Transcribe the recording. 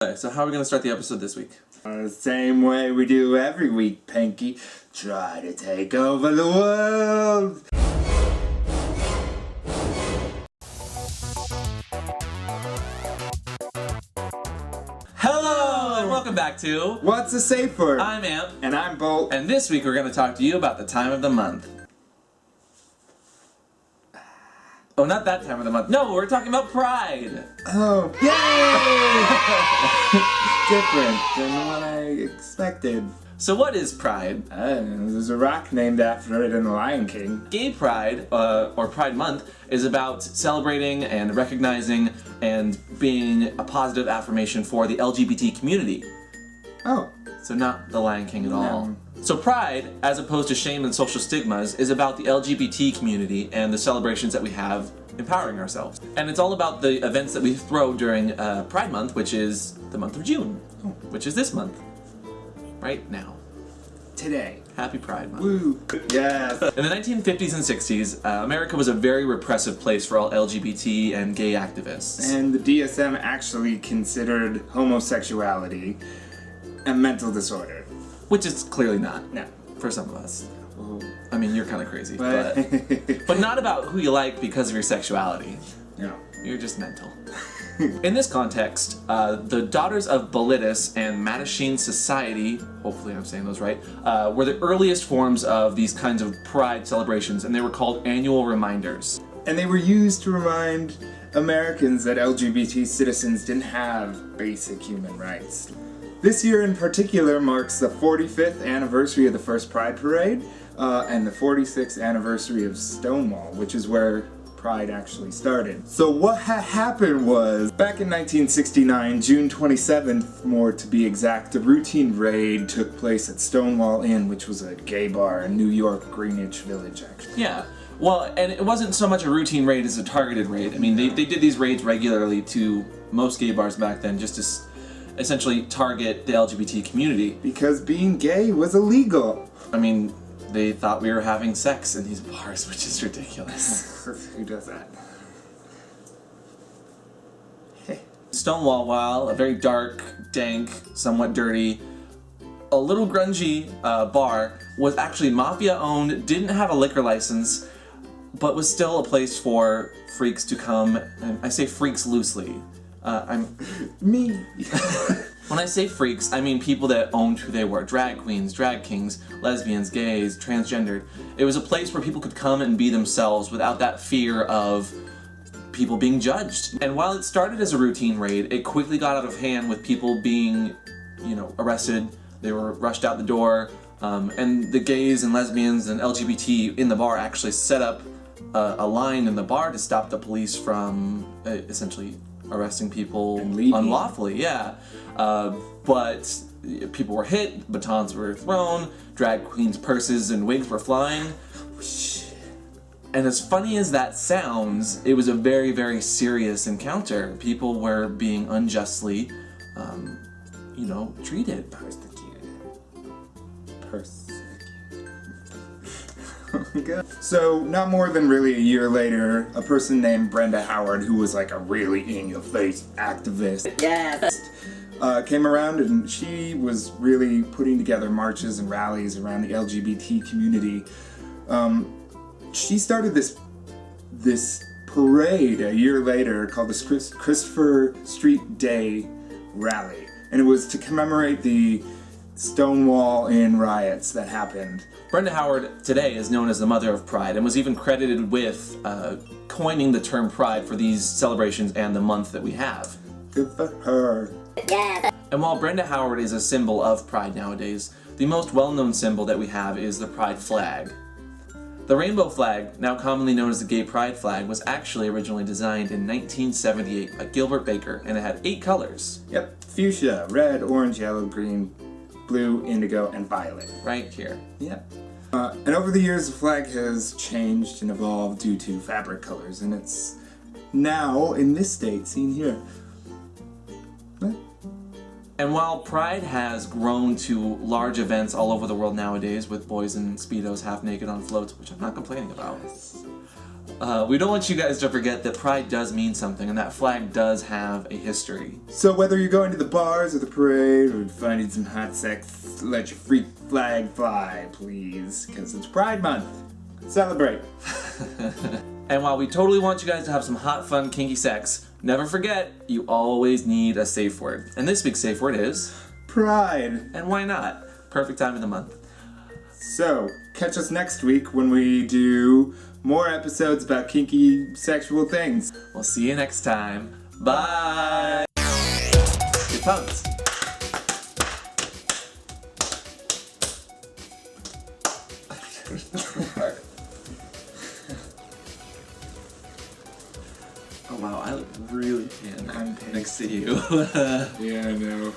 So how are we going to start the episode this week? The same way we do every week, Pinky. Try to take over the world! Hello, and welcome back to What's a Safeword? I'm Amp, And I'm Bolt. and this week we're going to talk to you about the time of the month. Oh, not that time of the month. No, we're talking about Pride. Oh, yay! Different than what I expected. So what is Pride? There's a rock named after it in The Lion King. Gay Pride, or Pride Month, is about celebrating and recognizing and being a positive affirmation for the LGBT community. Oh. So not the Lion King at all. No. So Pride, as opposed to shame and social stigmas, is about the LGBT community and the celebrations that we have empowering ourselves. And it's all about the events that we throw during Pride Month, which is the month of June, which is this month, right now. Today. Happy Pride Month. Woo. Yes. In the 1950s and 60s, America was a very repressive place for all LGBT and gay activists. And the DSM actually considered homosexuality a mental disorder. Which it's clearly not. No. For some of us. Oh. I mean, you're kind of crazy, But but not about who you like because of your sexuality. no. You're just mental. In this context, the Daughters of Bilitis and Mattachine Society, hopefully I'm saying those right, were the earliest forms of these kinds of pride celebrations, and they were called annual reminders. And they were used to remind Americans that LGBT citizens didn't have basic human rights. This year in particular marks the 45th anniversary of the first Pride Parade, and the 46th anniversary of Stonewall, which is where Pride actually started. So what happened was, back in 1969, June 27th, more to be exact, a routine raid took place at Stonewall Inn, which was a gay bar in New York, Greenwich Village, actually. Yeah. Well, and it wasn't so much a routine raid as a targeted raid. I mean, they did these raids regularly to most gay bars back then, just to essentially target the LGBT community. Because being gay was illegal. I mean, they thought we were having sex in these bars, which is ridiculous. Who does that? Stonewall, while a very dark, dank, somewhat dirty, a little grungy bar, was actually mafia-owned, didn't have a liquor license, but was still a place for freaks to come, and I say freaks loosely. Me. When I say freaks, I mean people that owned who they were. Drag queens, drag kings, lesbians, gays, transgendered. It was a place where people could come and be themselves without that fear of people being judged. And while it started as a routine raid, it quickly got out of hand with people being, arrested. They were rushed out the door. And the gays and lesbians and LGBT in the bar actually set up a line in the bar to stop the police from essentially arresting people unlawfully, yeah. But people were hit, batons were thrown, drag queens' purses and wigs were flying. And as funny as that sounds, it was a very, very serious encounter. People were being unjustly, treated. Oh my God. So, not more than really a year later, a person named Brenda Howard, who was like a really in-your-face activist, came around, and she was really putting together marches and rallies around the LGBT community. She started this parade a year later called the Christopher Street Day Rally, and it was to commemorate the Stonewall Inn riots that happened. Brenda Howard today is known as the Mother of Pride and was even credited with coining the term Pride for these celebrations and the month that we have. Good for her. And while Brenda Howard is a symbol of Pride nowadays, the most well-known symbol that we have is the Pride flag. The rainbow flag, now commonly known as the Gay Pride flag, was actually originally designed in 1978 by Gilbert Baker, and it had 8 colors. Yep, fuchsia, red, orange, yellow, green, blue, indigo, and violet. Right here. Yeah. And over the years, the flag has changed and evolved due to fabric colors, and it's now, in this state, seen here. What? And while Pride has grown to large events all over the world nowadays with boys in Speedos half naked on floats, which I'm not complaining about, We don't want you guys to forget that pride does mean something, and that flag does have a history. So whether you're going to the bars or the parade or finding some hot sex, let your freak flag fly, please, because it's Pride Month. Celebrate. And while we totally want you guys to have some hot, fun, kinky sex, never forget, you always need a safe word. And this week's safe word is... Pride. And why not? Perfect time of the month. So, catch us next week when we do more episodes about kinky sexual things. We'll see you next time. Bye! Get pumped. Oh wow, I look really tan I'm tan. next to you. Yeah, I know.